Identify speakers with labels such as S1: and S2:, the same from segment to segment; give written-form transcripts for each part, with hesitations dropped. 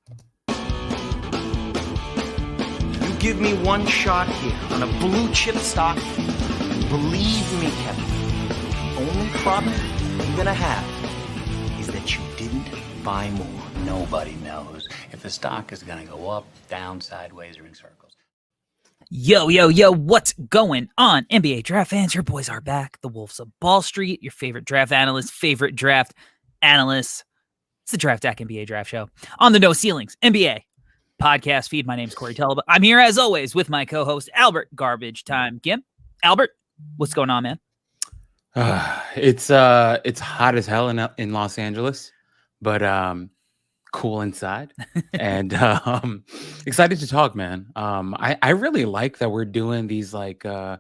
S1: You give me one shot here on a blue chip stock, and believe me, Kevin, the only problem you're gonna have is that you didn't buy more.
S2: Nobody knows if the stock is gonna go up, down, sideways, or in circles.
S3: Yo, what's going on? NBA draft fans, your boys are back. The Wolves of Ball Street, your favorite draft analyst, It's the Draft Deck NBA Draft Show on the No Ceilings NBA podcast feed. My name's Corey Telba. I'm here as always with my co-host Albert Garbage Time Gimp. Albert, what's going on, man?
S4: It's hot as hell in Los Angeles, but cool inside, and excited to talk, man. I really like that we're doing these like the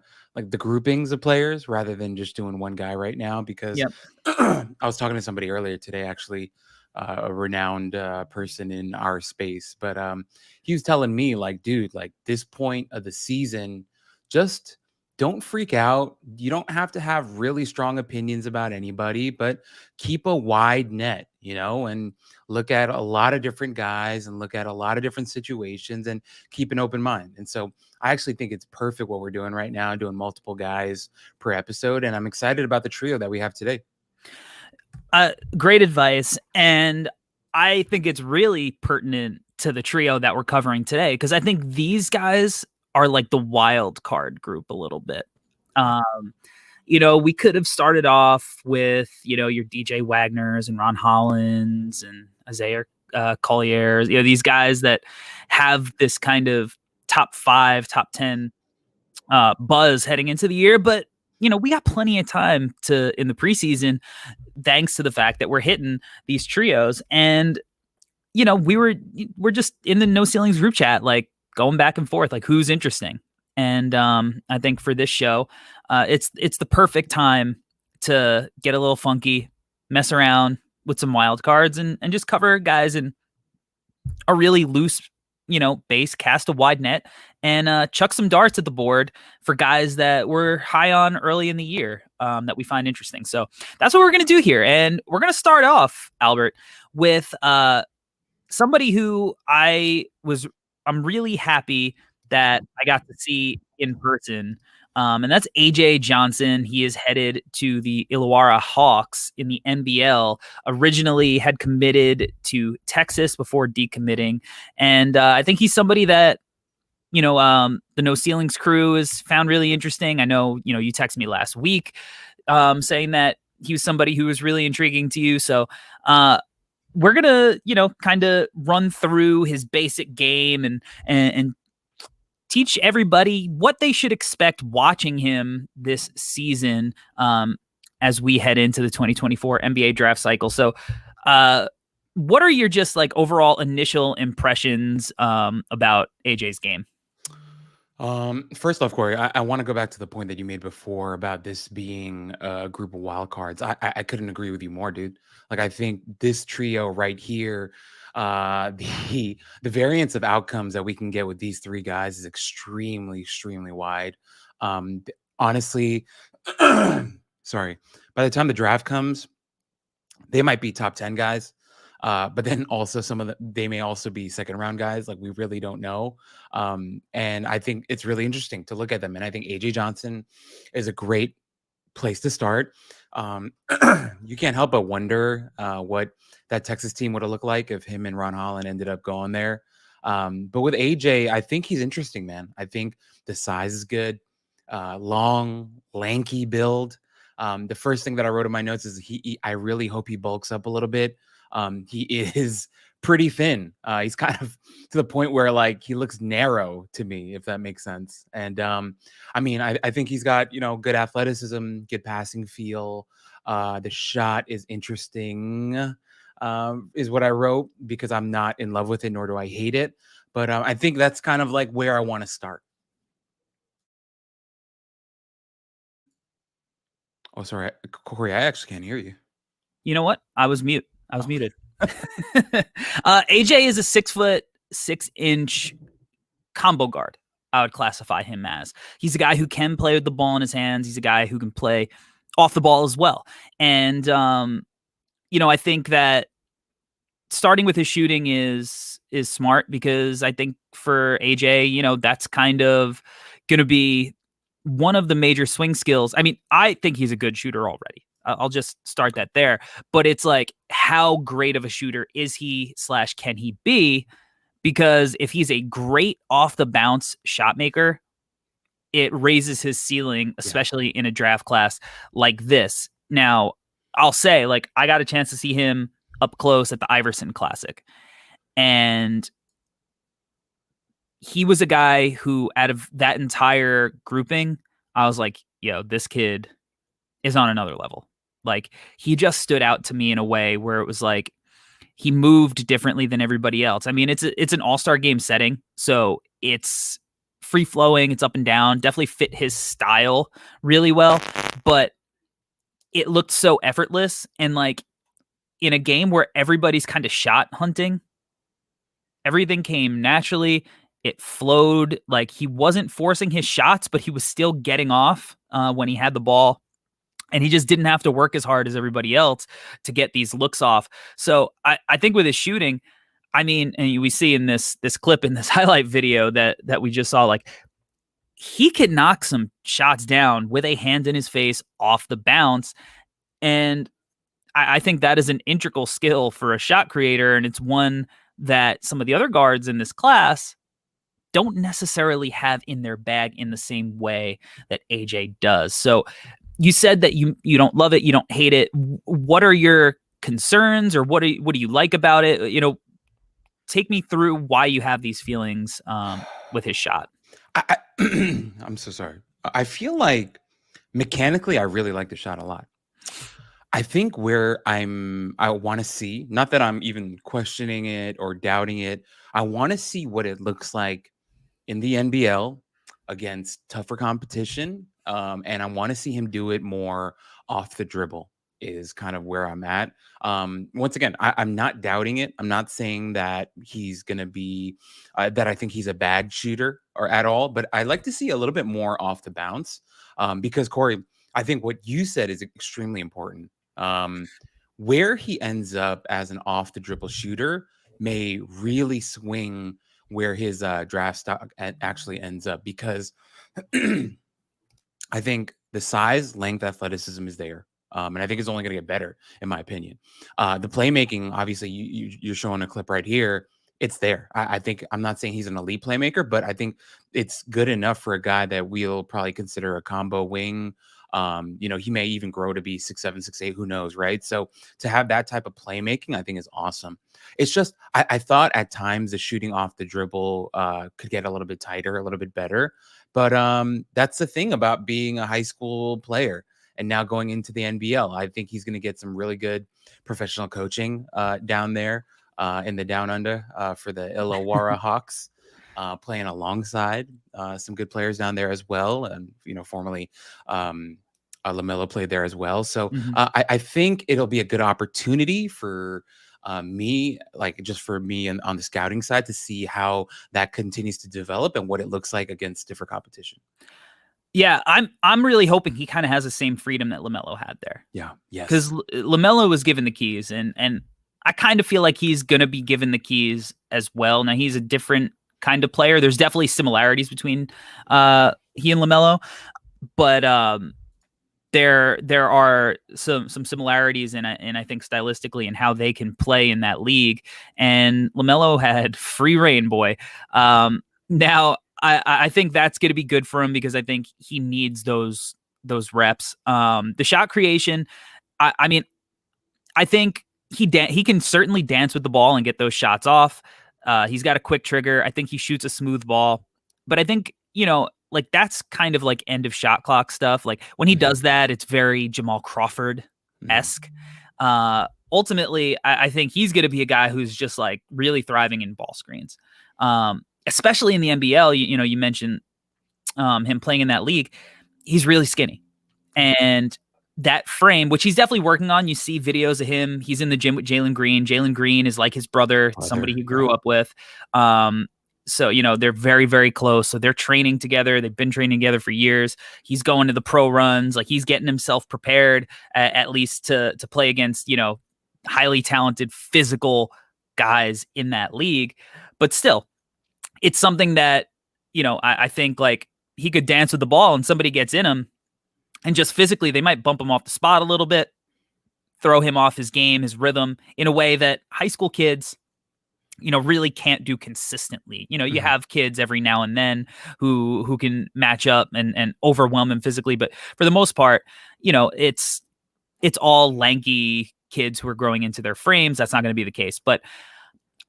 S4: groupings of players rather than just doing one guy right now, because I was talking to somebody earlier today, actually, a renowned person in our space, but he was telling me, like, dude, like, this point of the season, just don't freak out. You don't have to have really strong opinions about anybody, but keep a wide net, and look at a lot of different guys and look at a lot of different situations and keep an open mind. And so I actually think it's perfect what we're doing right now, doing multiple guys per episode. And I'm excited about the trio that we have today.
S3: Great advice. And I think it's really pertinent to the trio that we're covering today, because I think these guys are like the wild card group a little bit. We could have started off with, your DJ Wagners and Ron Hollins and Isaiah Colliers, these guys that have this kind of top 5, top 10 buzz heading into the year. But, we got plenty of time in the preseason, thanks to the fact that we're hitting these trios. And, we're just in the No Ceilings group chat, like, going back and forth, like, who's interesting. And I think for this show, it's the perfect time to get a little funky, mess around with some wild cards, and just cover guys in a really loose, base, cast a wide net, and chuck some darts at the board for guys that we're high on early in the year, that we find interesting. So that's what we're going to do here. And we're going to start off, Albert, with somebody who I'm really happy that I got to see in person, and that's AJ Johnson. He is headed to the Illawarra Hawks in the NBL. Originally had committed to Texas before decommitting, and I think he's somebody that the No Ceilings crew has found really interesting. I know you texted me last week saying that he was somebody who was really intriguing to you. So we're gonna kind of run through his basic game and teach everybody what they should expect watching him this season, as we head into the 2024 NBA draft cycle. So what are your just like overall initial impressions about AJ's game?
S4: First off, Corey, I want to go back to the point that you made before about this being a group of wild cards. I couldn't agree with you more, dude. Like, I think this trio right here, the variance of outcomes that we can get with these three guys is extremely, extremely wide. Honestly, sorry, by the time the draft comes, they might be top 10 guys. But then also they may also be second round guys. Like, we really don't know. And I think it's really interesting to look at them. And I think AJ Johnson is a great place to start. You can't help but wonder what that Texas team would have looked like if him and Ron Holland ended up going there. But with AJ, I think he's interesting, man. I think the size is good, long, lanky build. The first thing that I wrote in my notes is I really hope he bulks up a little bit. He is pretty thin. He's kind of to the point where, like, he looks narrow to me, if that makes sense. And I think he's got, good athleticism, good passing feel. The shot is interesting, is what I wrote, because I'm not in love with it, nor do I hate it. But I think that's kind of like where I want to start. Oh, sorry, Corey, I actually can't hear you.
S3: You know what? I was muted. AJ is a 6'6" combo guard. I would classify him as. He's a guy who can play with the ball in his hands. He's a guy who can play off the ball as well. And I think that starting with his shooting is is smart, because I think for AJ, that's kind of going to be one of the major swing skills. I mean, I think he's a good shooter already. I'll just start that there. But it's like, how great of a shooter is he / can he be? Because if he's a great off the bounce shot maker, it raises his ceiling, especially in a draft class like this. Now, I'll say, like, I got a chance to see him up close at the Iverson Classic. And he was a guy who, out of that entire grouping, I was like, yo, this kid is on another level. Like, he just stood out to me in a way where it was like, he moved differently than everybody else. I mean, it's an all-star game setting, so it's free flowing, it's up and down, definitely fit his style really well, but it looked so effortless. And like, in a game where everybody's kind of shot hunting, everything came naturally. It flowed. Like, he wasn't forcing his shots, but he was still getting off when he had the ball. And he just didn't have to work as hard as everybody else to get these looks off. So I think with his shooting, I mean, and we see in this clip, in this highlight video that we just saw, like, he can knock some shots down with a hand in his face off the bounce. And I think that is an integral skill for a shot creator. And it's one that some of the other guards in this class don't necessarily have in their bag in the same way that AJ does. So you said that you don't love it, you don't hate it. What are your concerns, or what do you like about it? Take me through why you have these feelings with his shot.
S4: I'm so sorry. I feel like mechanically, I really like the shot a lot. I think where I want to see, not that I'm even questioning it or doubting it, I want to see what it looks like in the NBL against tougher competition. And I want to see him do it more off the dribble, is kind of where I'm at. Once again, I'm not doubting it. I'm not saying that he's going to be, that I think he's a bad shooter or at all, but I like to see a little bit more off the bounce, because Corey, I think what you said is extremely important. Where he ends up as an off the dribble shooter may really swing where his draft stock actually ends up, because I think the size, length, athleticism is there. And I think it's only going to get better, in my opinion. The playmaking, obviously, you're showing a clip right here. It's there. I think, I'm not saying he's an elite playmaker, but I think it's good enough for a guy that we'll probably consider a combo wing. He may even grow to be 6'7", 6'8", who knows, right? So to have that type of playmaking, I think is awesome. It's just, I thought at times the shooting off the dribble could get a little bit tighter, a little bit better. But that's the thing about being a high school player and now going into the NBL. I think he's going to get some really good professional coaching down there in the down under for the Illawarra Hawks. Playing alongside some good players down there as well. And, formerly LaMelo played there as well. So I think it'll be a good opportunity for me, like just for me and on the scouting side, to see how that continues to develop and what it looks like against different competition.
S3: Yeah, I'm really hoping he kind of has the same freedom that LaMelo had there.
S4: Yeah, yes.
S3: Because LaMelo was given the keys, and I kind of feel like he's going to be given the keys as well. Now, he's a different kind of player. There's definitely similarities between he and LaMelo, but there are some similarities, and I think stylistically and how they can play in that league. And LaMelo had free reign, boy. Now I think that's going to be good for him, because I think he needs those reps. The shot creation, I mean, I think he can certainly dance with the ball and get those shots off. He's got a quick trigger. I think he shoots a smooth ball, but I think, like, that's kind of like end of shot clock stuff. Like, when he does that, it's very Jamal Crawford-esque. Ultimately, I think he's going to be a guy who's just like really thriving in ball screens. Especially in the NBL, you mentioned him playing in that league. He's really skinny, and that frame, which he's definitely working on. You see videos of him. He's in the gym with Jalen Green. Jalen Green is like his brother, somebody he grew up with. So, they're very, very close. So they're training together. They've been training together for years. He's going to the pro runs. Like, he's getting himself prepared at least to play against, highly talented physical guys in that league. but still, it's something that, I think like he could dance with the ball and somebody gets in him and just physically they might bump him off the spot a little bit, throw him off his game, his rhythm in a way that high school kids, really can't do consistently. You have kids every now and then who can match up and overwhelm him physically. But for the most part, it's all lanky kids who are growing into their frames. That's not going to be the case. But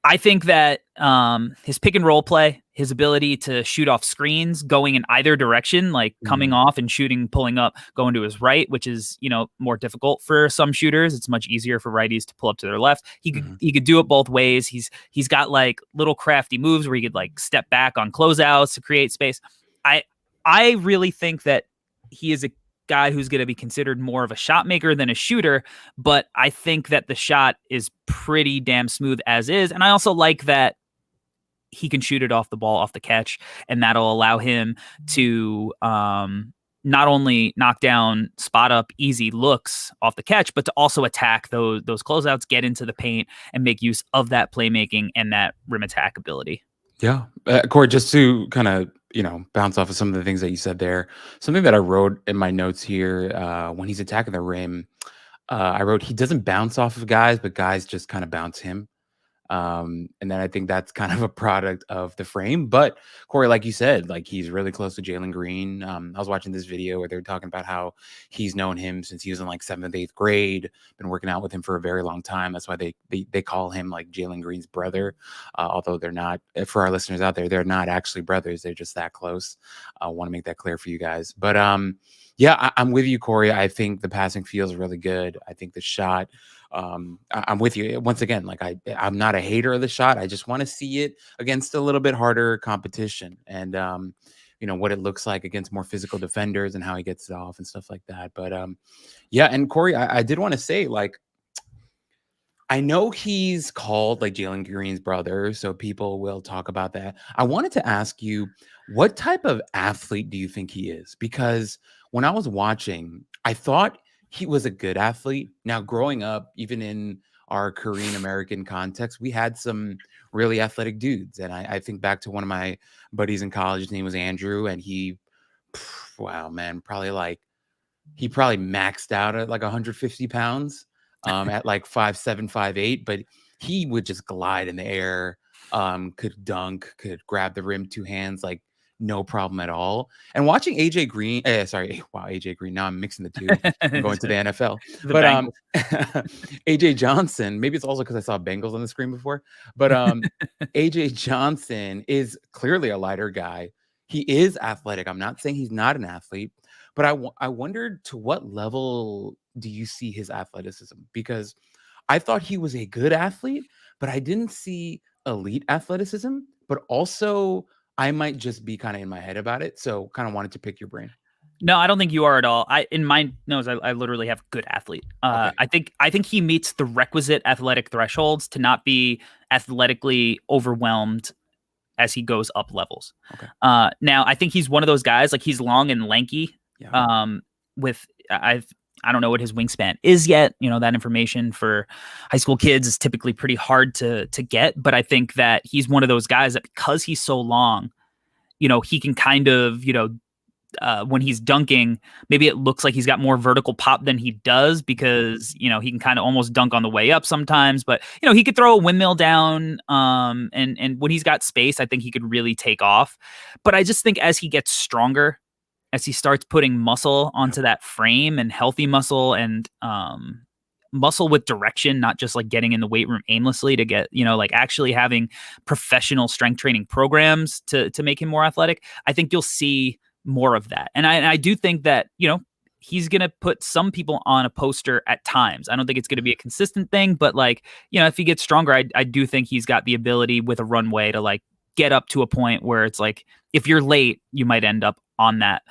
S3: I think that his pick and roll play, his ability to shoot off screens, going in either direction, like coming off and shooting, pulling up, going to his right, which is more difficult for some shooters. It's much easier for righties to pull up to their left. He could do it both ways. He's got like little crafty moves where he could like step back on closeouts to create space. I really think that he is a guy who's going to be considered more of a shot maker than a shooter, but I think that the shot is pretty damn smooth as is. And I also like that he can shoot it off the ball, off the catch, and that'll allow him to not only knock down spot up easy looks off the catch, but to also attack those closeouts, get into the paint, and make use of that playmaking and that rim attack ability.
S4: Yeah. Corey, just to kind of, bounce off of some of the things that you said there, something that I wrote in my notes here when he's attacking the rim, I wrote, he doesn't bounce off of guys, but guys just kind of bounce him. And then I think that's kind of a product of the frame. But Corey, like you said, like he's really close to Jalen Green. I was watching this video where they're talking about how he's known him since he was in like 7th, 8th grade, been working out with him for a very long time. That's why they call him like Jalen Green's brother. Although they're not, for our listeners out there, they're not actually brothers. They're just that close. I want to make that clear for you guys. But yeah, I'm with you, Corey. I think the passing feels really good. I think the shot, I'm with you once again. Like I'm not a hater of the shot. I just want to see it against a little bit harder competition, and what it looks like against more physical defenders and how he gets it off and stuff like that. But yeah, and Corey, I did want to say, like, I know he's called like Jalen Green's brother, so people will talk about that. I wanted to ask you, what type of athlete do you think he is? Because when I was watching, I thought he was a good athlete. Now, growing up, even in our Korean American context, we had some really athletic dudes. And I think back to one of my buddies in college. His name was Andrew. And wow, man, he probably maxed out at like 150 pounds at like 5'7", 5'8". But he would just glide in the air, could dunk, could grab the rim 2 hands, like no problem at all. And watching AJ Green, AJ Green. Now I'm mixing the two. I'm going to the NFL. But AJ Johnson, maybe it's also because I saw Bengals on the screen before. But AJ Johnson is clearly a lighter guy. He is athletic. I'm not saying he's not an athlete, but I wondered, to what level do you see his athleticism? Because I thought he was a good athlete, but I didn't see elite athleticism. But also, I might just be kind of in my head about it. So kind of wanted to pick your brain.
S3: No, I don't think you are at all. In my nose, I literally have good athlete. Okay. I think he meets the requisite athletic thresholds to not be athletically overwhelmed as he goes up levels. Okay. Now I think he's one of those guys, like he's long and lanky. Yeah. I don't know what his wingspan is yet. That information for high school kids is typically pretty hard to get. But I think that he's one of those guys that, because he's so long, he can kind of, when he's dunking, maybe it looks like he's got more vertical pop than he does, because, he can kind of almost dunk on the way up sometimes. But, he could throw a windmill down. And when he's got space, I think he could really take off. But I just think as he gets stronger, as he starts putting muscle onto that frame, and healthy muscle, and muscle with direction, not just like getting in the weight room aimlessly to get, like actually having professional strength training programs to make him more athletic, I think you'll see more of that. And I do think that, he's going to put some people on a poster at times. I don't think it's going to be a consistent thing, but like, if he gets stronger, I do think he's got the ability with a runway to like get up to a point where it's like, if you're late, you might end up on that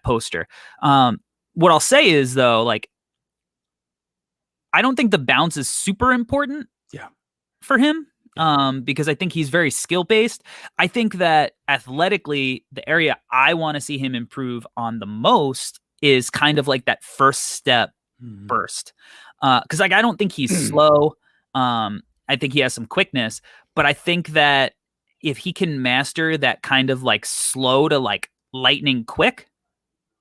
S3: poster. What I'll say is, though, like, I don't think the bounce is super important for him, because I think he's very skill based. I think that athletically, the area I want to see him improve on the most is kind of like that first step burst. Because like, I don't think he's slow. I think he has some quickness, but I think that if he can master that kind of like slow to like lightning quick,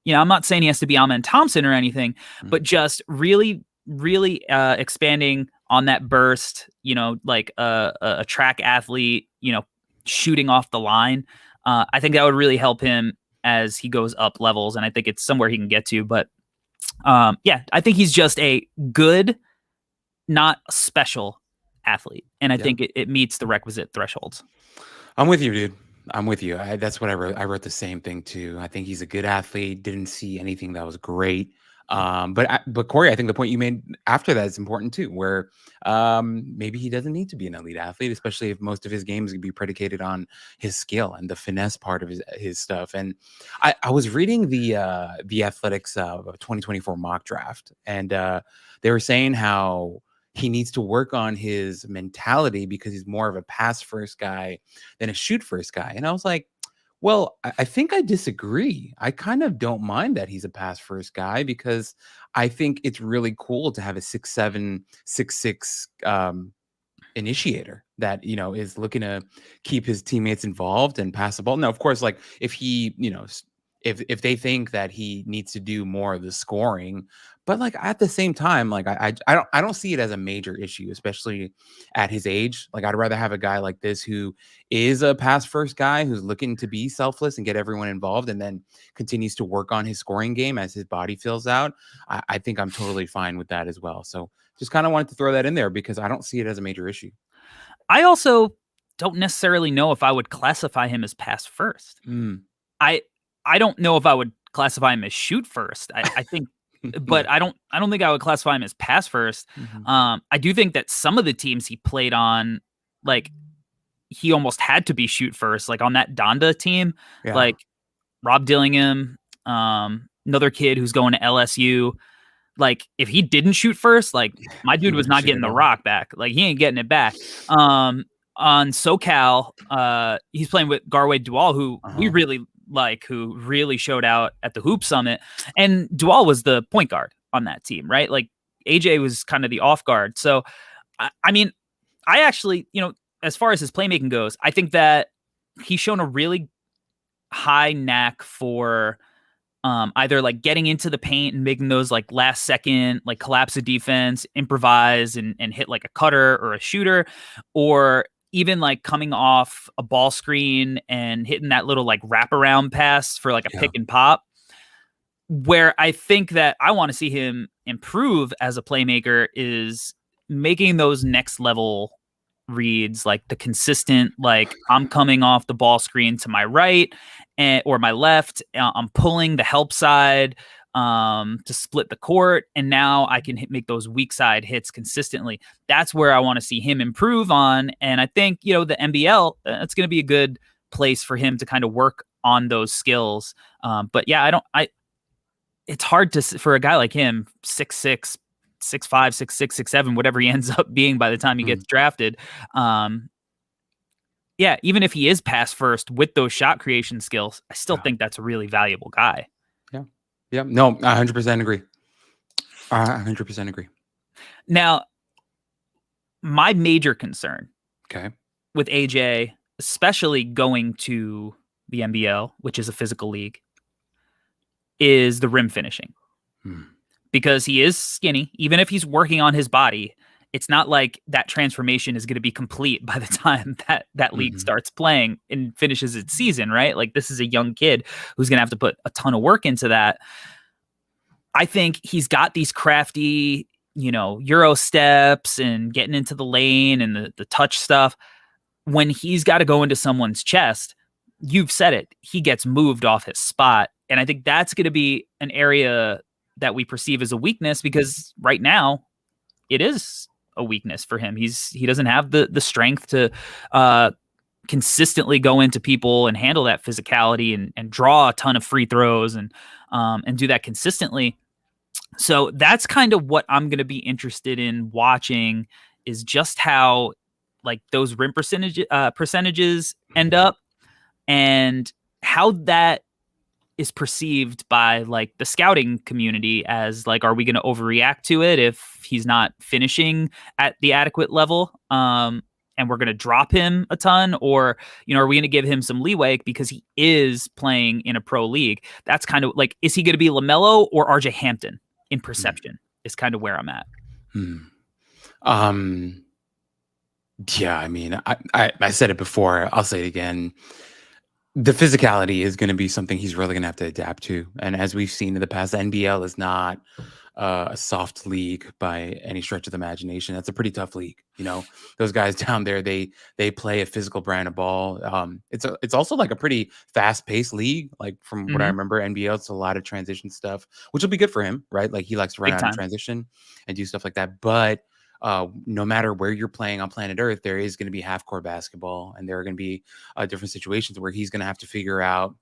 S3: I'm not saying he has to be Amen Thompson or anything, but just really, really expanding on that burst, like a track athlete, shooting off the line. I think that would really help him as he goes up levels. And I think it's somewhere he can get to. But I think he's just a good, not special athlete. And I think it meets the requisite thresholds.
S4: I'm with you, dude. I'm with you. That's what I wrote. I wrote the same thing too. I think he's a good athlete. Didn't see anything that was great. But Corey, I think the point you made after that is important too, where maybe he doesn't need to be an elite athlete, especially if most of his games can be predicated on his skill and the finesse part of his stuff. And I was reading the Athletics 2024 mock draft, and they were saying how he needs to work on his mentality because he's more of a pass first guy than a shoot first guy. And I was like, well, I think I disagree. I kind of don't mind that he's a pass first guy because I think it's really cool to have a 6'7", 6'6" initiator that, is looking to keep his teammates involved and pass the ball. Now, of course, like if he, if they think that he needs to do more of the scoring, but like at the same time, like I don't see it as a major issue, especially at his age. Like I'd rather have a guy like this who is a pass first guy who's looking to be selfless and get everyone involved, and then continues to work on his scoring game as his body fills out. I think I'm totally fine with that as well. So just kind of wanted to throw that in there because I don't see it as a major issue.
S3: I also don't necessarily know if I would classify him as pass first. I don't know if I would classify him as shoot first. I think, but I don't think I would classify him as pass first. I do think that some of the teams he played on, like he almost had to be shoot first, like on that Donda team, like Rob Dillingham, another kid who's going to LSU. Like if he didn't shoot first, like my dude was not getting the rock back. Like he ain't getting it back. On SoCal, he's playing with Garway Dual, who we really like, who really showed out at the Hoop Summit. And Dual was the point guard on that team, right? Like AJ was kind of the off guard. So, I mean, I actually, as far as his playmaking goes, I think that he's shown a really high knack for either like getting into the paint and making those like last second, like collapse of defense, improvise and hit like a cutter or a shooter, or even like coming off a ball screen and hitting that little like wraparound pass for like a pick and pop. Where I think that I want to see him improve as a playmaker is making those next level reads, like the consistent, like I'm coming off the ball screen to my right or my left. I'm pulling the help side to split the court, and now I can make those weak side hits consistently. That's where I want to see him improve on, and I think the NBL, it's going to be a good place for him to kind of work on those skills. But yeah, it's hard for a guy like him, 6'6", 6'5", 6'6", 6'7", whatever he ends up being by the time he gets drafted. Yeah, even if he is pass first with those shot creation skills, I still think that's a really valuable guy.
S4: Yeah. No, I 100% agree. 100% agree.
S3: Now, my major concern with AJ, especially going to the NBL, which is a physical league, is the rim finishing. Because he is skinny. Even if he's working on his body, it's not like that transformation is going to be complete by the time that league starts playing and finishes its season, right? Like this is a young kid who's going to have to put a ton of work into that. I think he's got these crafty, Euro steps and getting into the lane and the touch stuff. When he's got to go into someone's chest, you've said it, he gets moved off his spot. And I think that's going to be an area that we perceive as a weakness, because right now it is a weakness for him. He doesn't have the strength to consistently go into people and handle that physicality and draw a ton of free throws and do that consistently. So that's kind of what I'm going to be interested in watching, is just how like those rim percentages end up, and how that is perceived by like the scouting community as like, are we going to overreact to it if he's not finishing at the adequate level? and we're going to drop him a ton, or, are we going to give him some leeway because he is playing in a pro league? That's kind of like, is he going to be LaMelo or RJ Hampton in perception is kind of where I'm at.
S4: Yeah, I mean, I said it before, I'll say it again. The physicality is going to be something he's really going to have to adapt to. And as we've seen in the past, the NBL is not a soft league by any stretch of the imagination. That's a pretty tough league. Those guys down there, they play a physical brand of ball. It's also like a pretty fast paced league. Like from what I remember, NBL, it's a lot of transition stuff, which will be good for him, right? Like he likes to run
S3: Big
S4: out
S3: time.
S4: of transition and do stuff like that. But no matter where you're playing on planet Earth, there is going to be half court basketball, and there are going to be different situations where he's going to have to figure out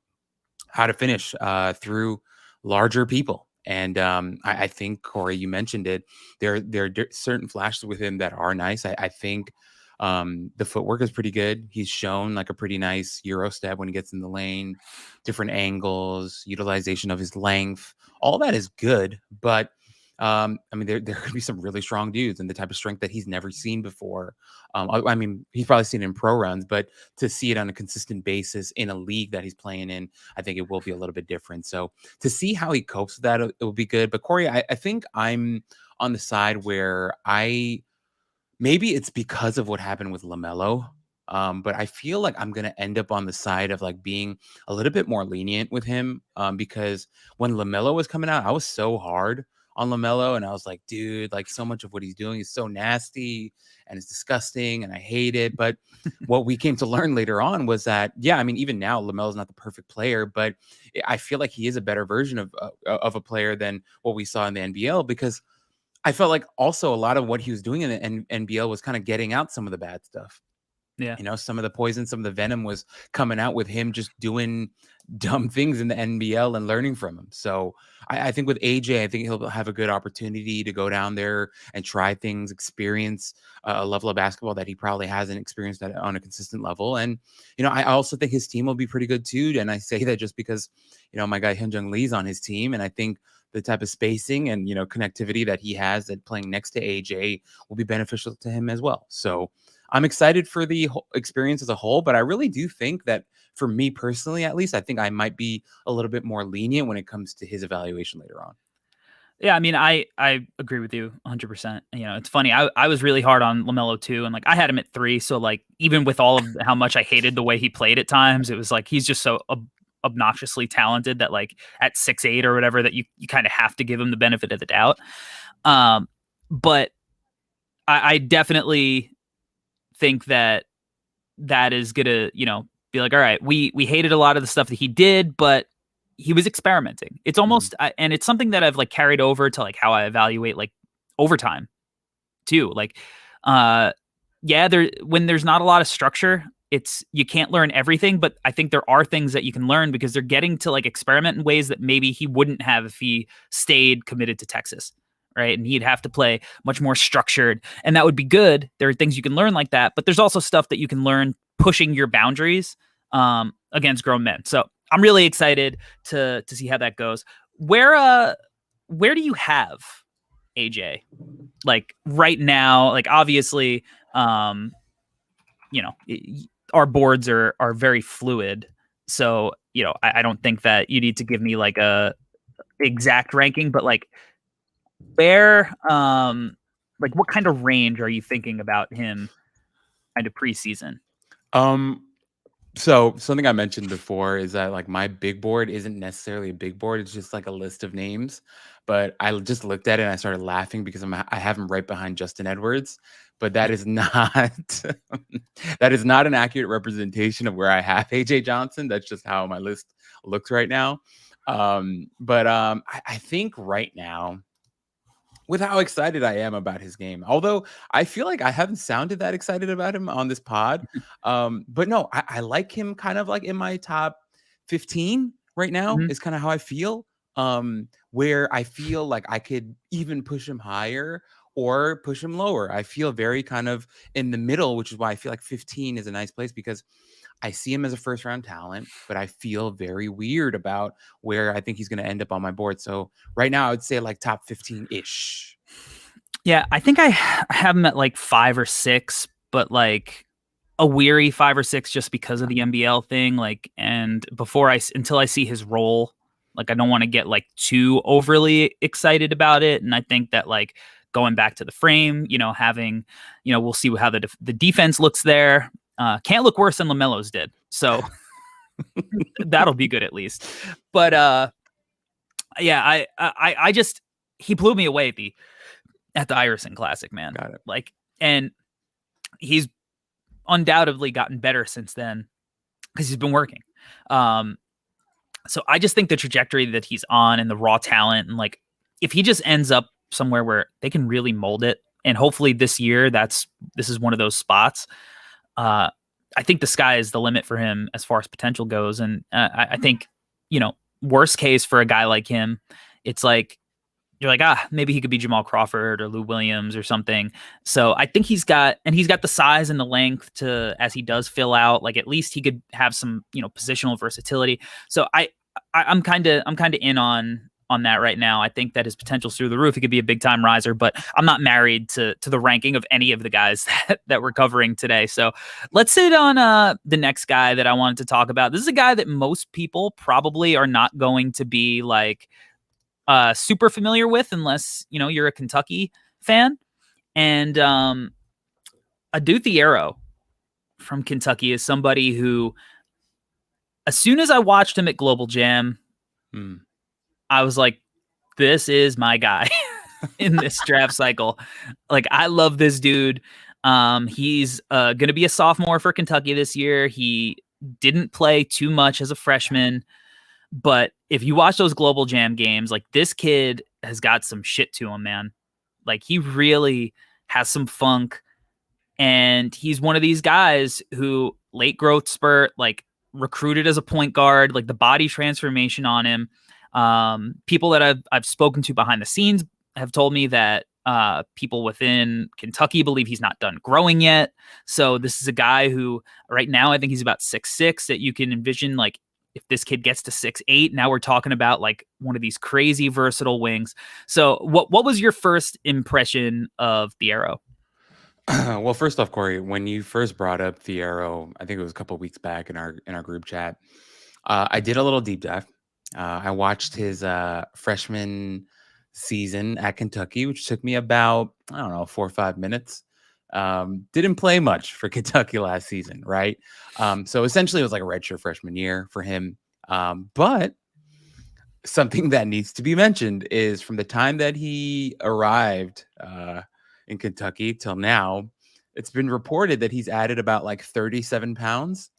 S4: how to finish through larger people. And I think, Corey, you mentioned it. There are certain flashes with him that are nice. I think the footwork is pretty good. He's shown like a pretty nice Euro step when he gets in the lane, different angles, utilization of his length. All that is good, but I mean, there could be some really strong dudes and the type of strength that he's never seen before. I mean, he's probably seen it in pro runs, but to see it on a consistent basis in a league that he's playing in, I think it will be a little bit different. So to see how he copes with that, it will be good. But Corey, I think I'm on the side where maybe it's because of what happened with LaMelo. But I feel like I'm going to end up on the side of like being a little bit more lenient with him because when LaMelo was coming out, I was so hard on LaMelo, and I was like, dude, like so much of what he's doing is so nasty and it's disgusting and I hate it. But what we came to learn later on was that, yeah, I mean, even now LaMelo's not the perfect player, but I feel like he is a better version of a player than what we saw in the NBL, because I felt like also a lot of what he was doing in the NBL was kind of getting out some of the bad stuff.
S3: Yeah.
S4: Some of the poison, some of the venom was coming out with him just doing dumb things in the NBL and learning from him. So I think with AJ, I think he'll have a good opportunity to go down there and try things, experience a level of basketball that he probably hasn't experienced on a consistent level. And, I also think his team will be pretty good too. And I say that just because, my guy Hyunjung Lee's on his team. And I think the type of spacing and, connectivity that he has that playing next to AJ will be beneficial to him as well. So I'm excited for the whole experience as a whole, but I really do think that for me personally, at least, I think I might be a little bit more lenient when it comes to his evaluation later on.
S3: Yeah, I mean, I agree with you 100%. It's funny. I was really hard on LaMelo too, and like I had him at 3. So like even with all of how much I hated the way he played at times, it was like he's just so obnoxiously talented that like at 6'8" or whatever, that you kind of have to give him the benefit of the doubt. But I definitely think that is gonna be like, all right, we hated a lot of the stuff that he did, but he was experimenting. It's almost and it's something that I've like carried over to like how I evaluate like overtime too. Like when there's not a lot of structure, you can't learn everything, but I think there are things that you can learn because they're getting to like experiment in ways that maybe he wouldn't have if he stayed committed to Texas. Right. And he'd have to play much more structured, and that would be good. There are things you can learn like that, but there's also stuff that you can learn pushing your boundaries against grown men. So I'm really excited to see how that goes. Where do you have AJ like right now? Like obviously, our boards are very fluid. So, I don't think that you need to give me like a exact ranking, but like where, like what kind of range are you thinking about him kind of preseason?
S4: So something I mentioned before is that like my big board isn't necessarily a big board. It's just like a list of names, but I just looked at it and I started laughing because I have him right behind Justin Edwards, but that is not, that is not an accurate representation of where I have AJ Johnson. That's just how my list looks right now. I think right now, with how excited I am about his game, although I feel like I haven't sounded that excited about him on this pod. But no, I like him kind of like in my top 15 right now is kind of how I feel. Where I feel like I could even push him higher or push him lower. I feel very kind of in the middle, which is why I feel like 15 is a nice place, because I see him as a first round talent, but I feel very weird about where I think he's going to end up on my board. So right now I would say like top 15 ish.
S3: Yeah, I think I have him at like 5 or 6, but like a weary 5 or 6 just because of the NBL thing. Like, and until I see his role, like I don't want to get like too overly excited about it. And I think that like going back to the frame, having, we'll see how the defense looks there. Can't look worse than LaMelo's did. So that'll be good at least. But yeah, I just, he blew me away at the Iverson Classic, man.
S4: Got it.
S3: Like, and he's undoubtedly gotten better since then because he's been working. So I just think the trajectory that he's on and the raw talent, and like if he just ends up somewhere where they can really mold it, and hopefully this year this is one of those spots. I think the sky is the limit for him as far as potential goes, and I think worst case for a guy like him, it's like you're like, maybe he could be Jamal Crawford or Lou Williams or something. So I think he's got the size and the length to, as he does fill out, like at least he could have some, positional versatility. So I'm kind of in on that right now. I think that his potential's through the roof. He could be a big time riser, but I'm not married to the ranking of any of the guys that we're covering today. So let's hit on the next guy that I wanted to talk about. This is a guy that most people probably are not going to be like super familiar with unless you're a Kentucky fan, and Adou Thiero from Kentucky is somebody who, as soon as I watched him at Global Jam, I was like, this is my guy in this draft cycle. Like, I love this dude. He's going to be a sophomore for Kentucky this year. He didn't play too much as a freshman, but if you watch those Global Jam games, like this kid has got some shit to him, man. Like he really has some funk, and he's one of these guys who late growth spurt, like recruited as a point guard, like the body transformation on him. People that I've spoken to behind the scenes have told me that people within Kentucky believe he's not done growing yet. So this is a guy who right now, I think he's about 6'6", that you can envision, like, if this kid gets to 6'8", now we're talking about like one of these crazy versatile wings. So what was your first impression of Thiero?
S4: Well, first off, Corey, when you first brought up Thiero, I think it was a couple of weeks back in our group chat, I did a little deep dive. I watched his freshman season at Kentucky, which took me about, 4 or 5 minutes. Didn't play much for Kentucky last season, right? So essentially it was like a redshirt freshman year for him. But something that needs to be mentioned is from the time that he arrived in Kentucky till now, it's been reported that he's added about like 37 pounds.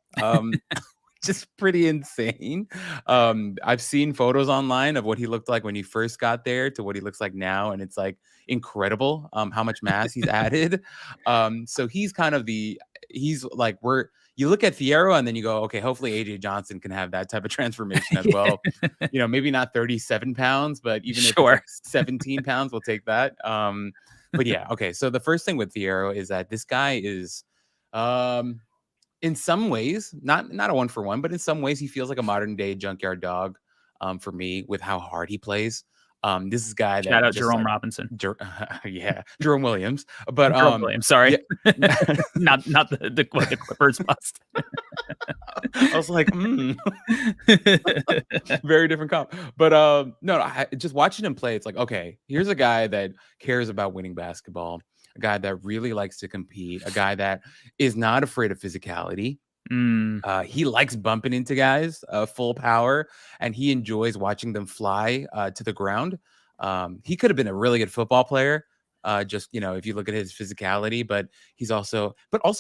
S4: Just pretty insane. I've seen photos online of what he looked like when he first got there to what he looks like now, and it's like incredible how much mass he's added. So he's kind of he's like, you look at Thiero and then you go, okay, hopefully AJ Johnson can have that type of transformation as well. Maybe not 37 pounds, but even if it's like 17 pounds, we'll take that. But yeah, okay. So the first thing with Thiero is that this guy is in some ways, not a 1-for-1, but in some ways he feels like a modern day Junkyard Dog for me with how hard he plays. This is a guy that
S3: shout out Jerome Robinson.
S4: Yeah, Jerome Williams. But
S3: Jerome Williams, sorry.
S4: Yeah.
S3: not the Clippers bust.
S4: I was like, very different comp. But no, just watching him play, it's like, okay, here's a guy that cares about winning basketball, a guy that really likes to compete, a guy that is not afraid of physicality. He likes bumping into guys full power, and he enjoys watching them fly to the ground. He could have been a really good football player, just if you look at his physicality, but also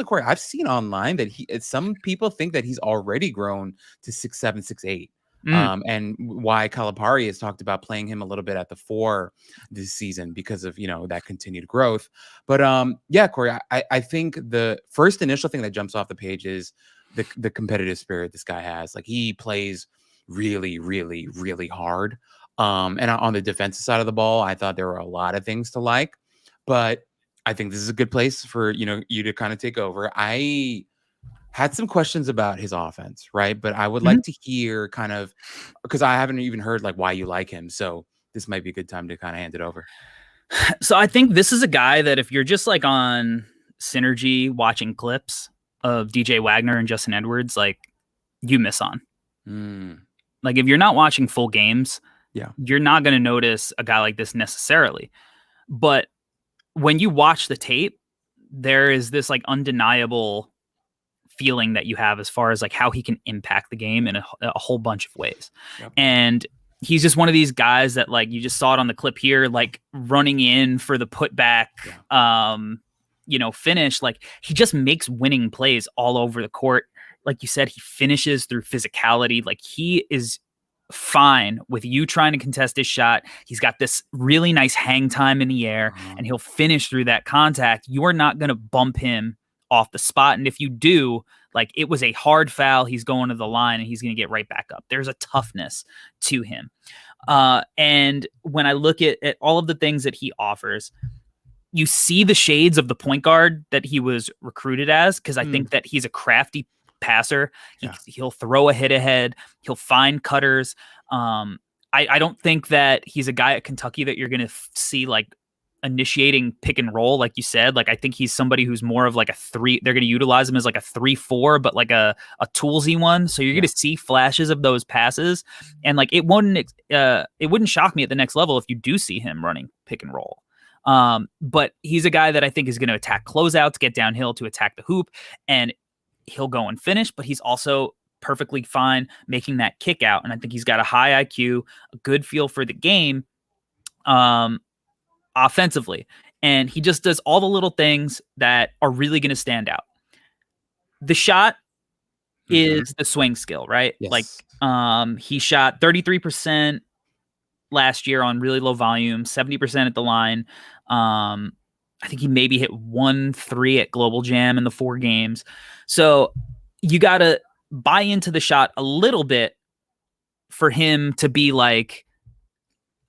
S4: Corey, I've seen online that some people think that he's already grown to 6'7", 6'8". And why Calipari has talked about playing him a little bit at the 4 this season because of that continued growth. But yeah, Corey, I think the first initial thing that jumps off the page is the competitive spirit this guy has. Like, he plays really, really, really hard. And on the defensive side of the ball, I thought there were a lot of things to like, but I think this is a good place for you to kind of take over. I had some questions about his offense, right? But I would like to hear kind of, because I haven't even heard like why you like him. So this might be a good time to kind of hand it over.
S3: So I think this is a guy that if you're just like on synergy watching clips of DJ Wagner and Justin Edwards, like, you miss on. Like, if you're not watching full games, you're not going to notice a guy like this necessarily. But when you watch the tape, there is this like undeniable feeling that you have as far as like how he can impact the game in a whole bunch of ways. And he's just one of these guys that, like, you just saw it on the clip here, like running in for the putback, finish. Like, he just makes winning plays all over the court. Like you said, he finishes through physicality. Like, he is fine with you trying to contest his shot. He's got this really nice hang time in the air, and he'll finish through that contact. You're not going to bump him off the spot. And if you do, like, it was a hard foul, he's going to the line and he's going to get right back up. There's a toughness to him. And when I look at all of the things that he offers, you see the shades of the point guard that he was recruited as, because I think that he's a crafty passer. He'll throw a hit ahead. He'll find cutters. I don't think that he's a guy at Kentucky that you're going to see like initiating pick and roll, like you said. Like, I think he's somebody who's more of like a 3. They're going to utilize him as like a 3-4, but like a toolsy one. So you're going to see flashes of those passes, and like it wouldn't shock me at the next level if you do see him running pick and roll. But he's a guy that I think is going to attack closeouts, get downhill to attack the hoop, and he'll go and finish. But he's also perfectly fine making that kick out, and I think he's got a high IQ, a good feel for the game. Offensively, and he just does all the little things that are really going to stand out. The shot is the swing skill, right? Like, he shot 33% last year on really low volume, 70% at the line. I think he maybe hit 1-3 at Global Jam in the 4 games. So you got to buy into the shot a little bit for him to be like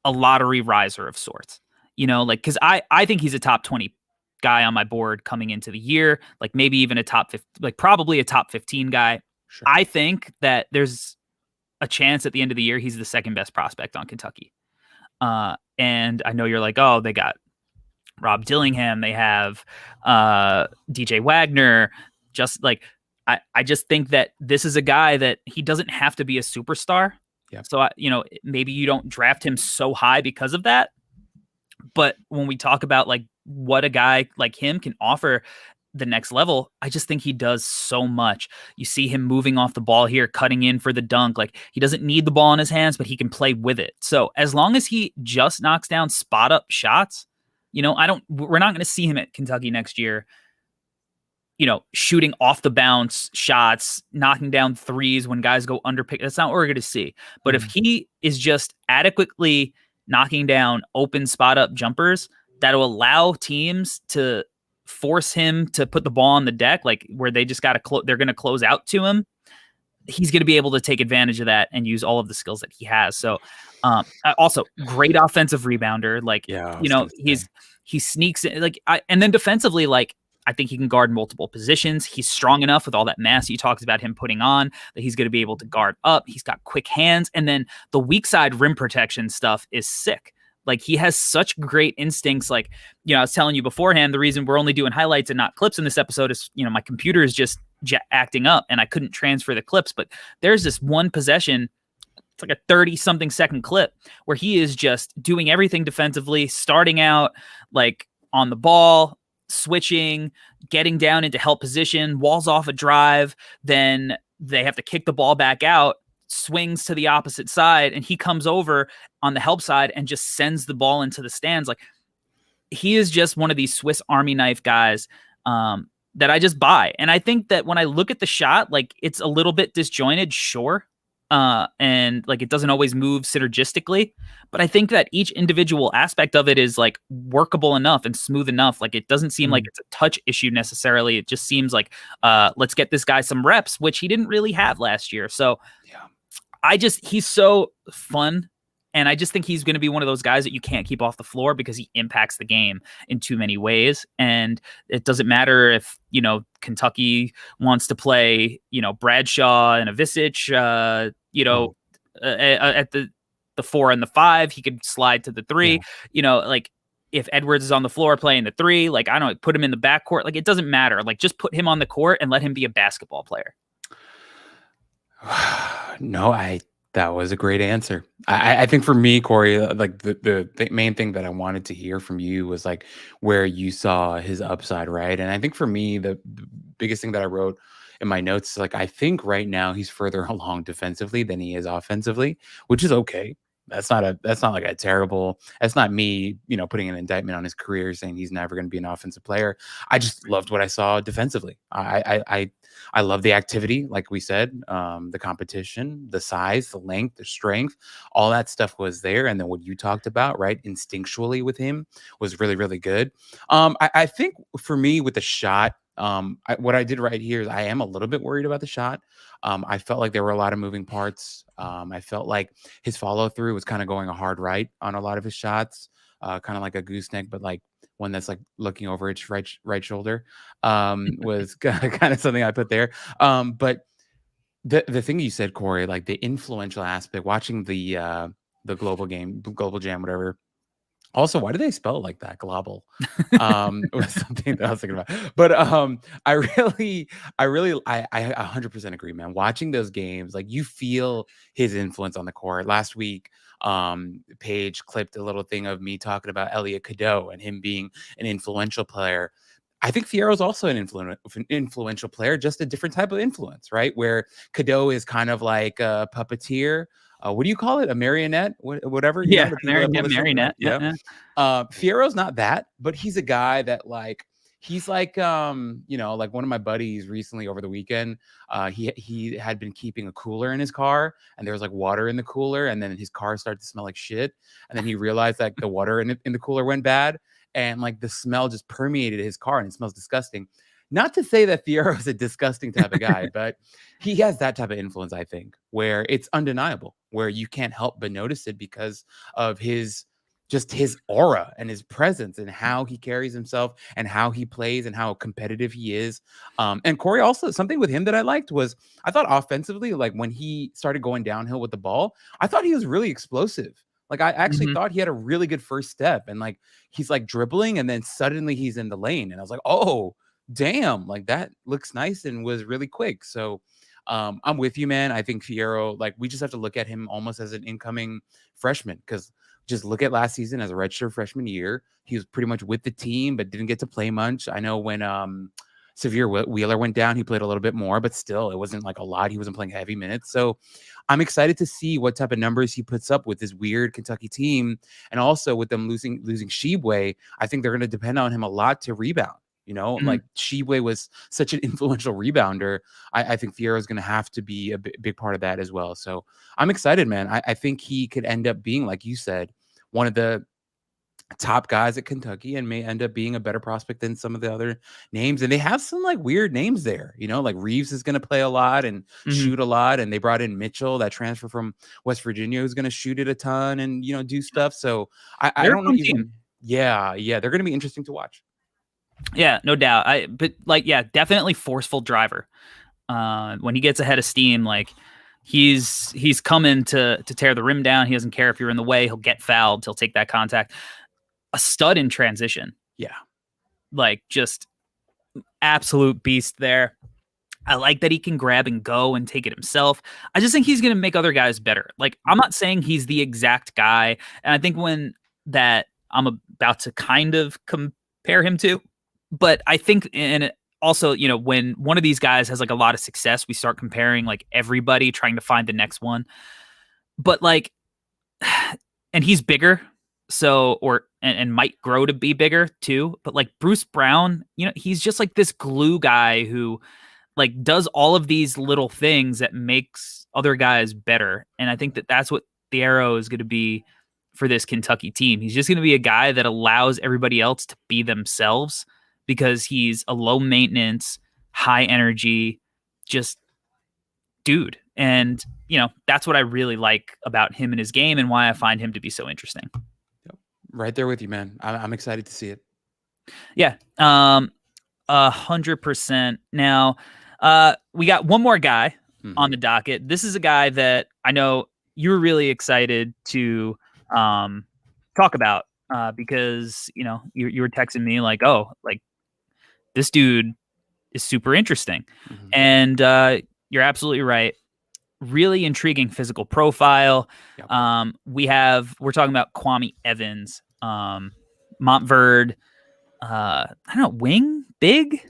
S3: a lottery riser of sorts. Like, because I think he's a top 20 guy on my board coming into the year, like maybe even a top 50, like probably a top 15 guy. Sure. I think that there's a chance at the end of the year he's the second best prospect on Kentucky. And I know you're like, oh, they got Rob Dillingham, they have DJ Wagner. Just like, I just think that this is a guy that he doesn't have to be a superstar. So maybe you don't draft him so high because of that. But when we talk about like what a guy like him can offer the next level, I just think he does so much. You see him moving off the ball here, cutting in for the dunk. Like, he doesn't need the ball in his hands, but he can play with it. So as long as he just knocks down spot up shots, we're not going to see him at Kentucky next year, shooting off the bounce shots, knocking down threes when guys go under pick. That's not what we're going to see. But if he is just adequately knocking down open spot up jumpers that'll allow teams to force him to put the ball on the deck, like where they just got to they're going to close out to him, he's going to be able to take advantage of that and use all of the skills that he has. So also great offensive rebounder. Like, he sneaks in, like, and then defensively, like, I think he can guard multiple positions. He's strong enough with all that mass he talks about him putting on that he's going to be able to guard up. He's got quick hands. And then the weak side rim protection stuff is sick. Like, he has such great instincts. Like, I was telling you beforehand, the reason we're only doing highlights and not clips in this episode is, my computer is just acting up and I couldn't transfer the clips. But there's this one possession, it's like a 30-something second clip where he is just doing everything defensively, starting out like on the ball, switching, getting down into help position, walls off a drive, then they have to kick the ball back out, swings to the opposite side, and he comes over on the help side and just sends the ball into the stands. Like, he is just one of these Swiss Army knife guys that I just buy. And I think that when I look at the shot, like, it's a little bit disjointed, sure. And like, it doesn't always move synergistically, but I think that each individual aspect of it is like workable enough and smooth enough. Like, it doesn't seem like it's a touch issue necessarily. It just seems like, let's get this guy some reps, which he didn't really have last year. So he's so fun. And I just think he's going to be one of those guys that you can't keep off the floor because he impacts the game in too many ways. And it doesn't matter if, Kentucky wants to play, Bradshaw and Avicic, at the 4 and the 5, he could slide to the 3, like, if Edwards is on the floor playing the 3, like, I don't know, put him in the backcourt. Like, it doesn't matter. Like, just put him on the court and let him be a basketball player.
S4: No, that was a great answer. I think for me, Corey, like the main thing that I wanted to hear from you was like where you saw his upside, right? And I think for me, the biggest thing that I wrote in my notes is like I think right now he's further along defensively than he is offensively, which is okay. That's not like a terrible. That's not me, putting an indictment on his career saying he's never going to be an offensive player. I just loved what I saw defensively. I love the activity, like we said, the competition, the size, the length, the strength, all that stuff was there. And then what you talked about, right, instinctually with him was really, really good. I think for me with the shot, what I did right here is I am a little bit worried about the shot. I felt like there were a lot of moving parts. I felt like his follow through was kind of going a hard right on a lot of his shots, kind of like a gooseneck, but like one that's like looking over its right shoulder, was kind of something I put there. But the thing you said, Corey, like the influential aspect, watching the global jam, whatever. Also, why do they spell it like that? Global, was something that I was thinking about. But I 100% agree, man. Watching those games, like you feel his influence on the court. Last week, Paige clipped a little thing of me talking about Elliot Cadeau and him being an influential player. I think Thiero is also an influential player, just a different type of influence, right? Where Cadeau is kind of like a puppeteer. What do you call it? A marionette? Whatever.
S3: Yeah, marionette.
S4: Yeah. Fiero's not that, but he's a guy that like he's like like one of my buddies recently over the weekend. He had been keeping a cooler in his car, and there was like water in the cooler, and then his car started to smell like shit, and then he realized that the water in the cooler went bad, and like the smell just permeated his car, and it smells disgusting. Not to say that Thiero is a disgusting type of guy, but he has that type of influence, I think, where it's undeniable, where you can't help but notice it because of his aura and his presence and how he carries himself and how he plays and how competitive he is. And Corey, also something with him that I liked was I thought offensively, like when he started going downhill with the ball, I thought he was really explosive. Like I actually thought he had a really good first step, and like he's like dribbling and then suddenly he's in the lane. And I was like, oh, damn, like that looks nice and was really quick. So I'm with you, man. I think Thiero, like we just have to look at him almost as an incoming freshman, because just look at last season as a redshirt freshman year. He was pretty much with the team, but didn't get to play much. I know when Severe Wheeler went down, he played a little bit more, but still it wasn't like a lot. He wasn't playing heavy minutes. So I'm excited to see what type of numbers he puts up with this weird Kentucky team. And also with them losing Shibwe, I think they're going to depend on him a lot to rebound. Like Shibwe was such an influential rebounder. I think Thiero is going to have to be a big part of that as well. So I'm excited, man. I think he could end up being, like you said, one of the top guys at Kentucky and may end up being a better prospect than some of the other names. And they have some like weird names there, like Reeves is going to play a lot and shoot a lot. And they brought in Mitchell, that transfer from West Virginia, who's going to shoot it a ton and, do stuff. So I don't know. Yeah. They're going to be interesting to watch.
S3: Yeah, no doubt. Definitely forceful driver. When he gets ahead of steam, like he's coming to tear the rim down. He doesn't care if you're in the way. He'll get fouled. He'll take that contact. A stud in transition.
S4: Yeah.
S3: Like just absolute beast there. I like that he can grab and go and take it himself. I just think he's going to make other guys better. Like, I'm not saying he's the exact guy. And I think when that I'm about to kind of compare him to, but I think, and also, when one of these guys has like a lot of success, we start comparing like everybody, trying to find the next one. But like, and he's bigger, so and might grow to be bigger too. But like Bruce Brown, he's just like this glue guy who like does all of these little things that makes other guys better. And I think that that's what Thiero is going to be for this Kentucky team. He's just going to be a guy that allows everybody else to be themselves, because he's a low maintenance, high energy, just dude. And, that's what I really like about him and his game and why I find him to be so interesting.
S4: Right there with you, man. I'm excited to see it.
S3: Yeah. 100%. Now, we got one more guy on the docket. This is a guy that I know you were really excited to talk about. because you were texting me like, oh, like this dude is super interesting,
S4: Mhm.
S3: and you're absolutely right. Really intriguing physical profile.
S4: Yep.
S3: We're talking about Kwame Evans, Montverde. I don't know, wing, big.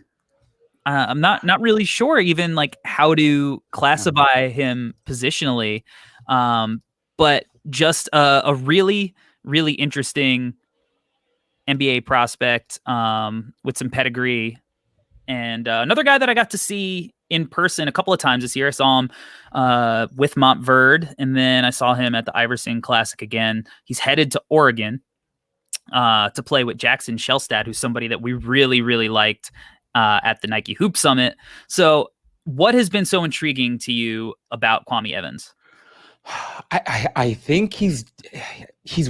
S3: I'm not really sure even like how to classify him positionally, but just a really really interesting NBA prospect with some pedigree. And another guy that I got to see in person a couple of times this year. I saw him with Montverde, and then I saw him at the Iverson Classic again. He's headed to Oregon to play with Jackson Shelstad, who's somebody that we really, really liked at the Nike Hoop Summit. So what has been so intriguing to you about Kwame Evans?
S4: I think he's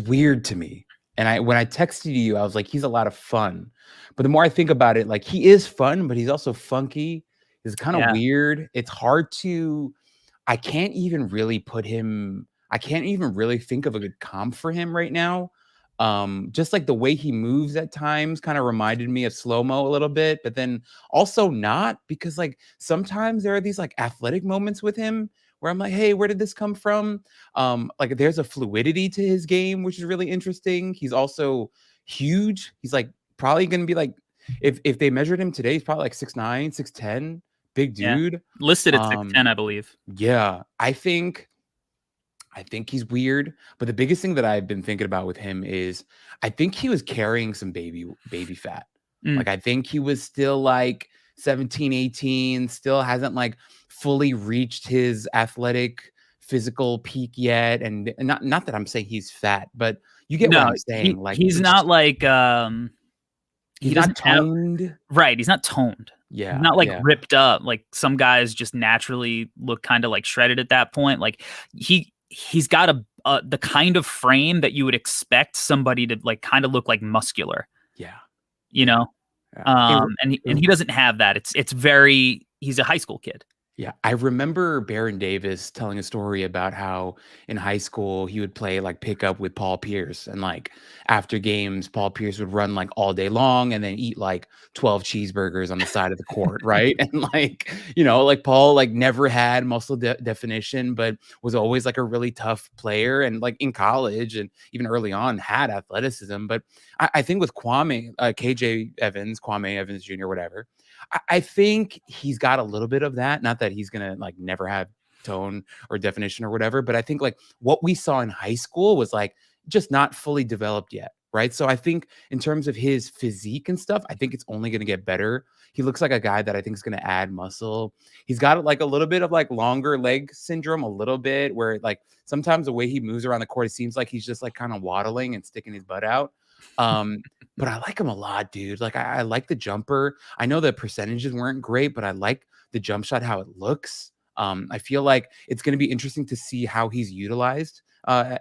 S4: weird to me. And when I texted you, I was like, he's a lot of fun. But the more I think about it, like he is fun, but he's also funky. He's kind of
S3: Yeah.
S4: weird. It's hard to I can't even really think of a good comp for him right now. Just like the way he moves at times kind of reminded me of slow-mo a little bit, but then also not, because like sometimes there are these like athletic moments with him where I'm like, hey, where did this come from? Like there's a fluidity to his game, which is really interesting. He's also huge. He's like probably gonna be like, if they measured him today, he's probably like 6'9, 6'10, big
S3: Yeah.
S4: dude.
S3: Listed at 6'10", I believe.
S4: Yeah, I think he's weird, but the biggest thing that I've been thinking about with him is I think he was carrying some baby fat.
S3: Mm.
S4: Like I think he was still like 17, 18, still hasn't like fully reached his athletic physical peak yet. And not that I'm saying he's fat, but you get what
S3: No,
S4: I'm saying. Like
S3: he's not like
S4: he's
S3: he
S4: not
S3: doesn't have
S4: toned.
S3: right. He's not toned. He's
S4: Yeah,
S3: not like
S4: yeah.
S3: ripped up. Like some guys just naturally look kind of like shredded at that point. Like he's got the kind of frame that you would expect somebody to like kind of look like muscular.
S4: Yeah.
S3: You know,
S4: Yeah.
S3: and he doesn't have that. He's a high school kid.
S4: Yeah, I remember Baron Davis telling a story about how in high school he would play like pickup with Paul Pierce, and like after games, Paul Pierce would run like all day long and then eat like 12 cheeseburgers on the side of the court, right? And like, like Paul like never had muscle definition, but was always like a really tough player, and like in college and even early on had athleticism. But I think with Kwame Evans Jr., whatever, I think he's got a little bit of that. Not that he's gonna like never have tone or definition or whatever, but I think like what we saw in high school was like just not fully developed yet, right? So I think in terms of his physique and stuff, I think it's only gonna get better. He looks like a guy that I think is gonna add muscle. He's got like a little bit of like longer leg syndrome, a little bit, where like sometimes the way he moves around the court, it seems like he's just like kind of waddling and sticking his butt out. But I like him a lot, dude. Like I like the jumper. I know the percentages weren't great, but I like the jump shot, how it looks. I feel like it's going to be interesting to see how he's utilized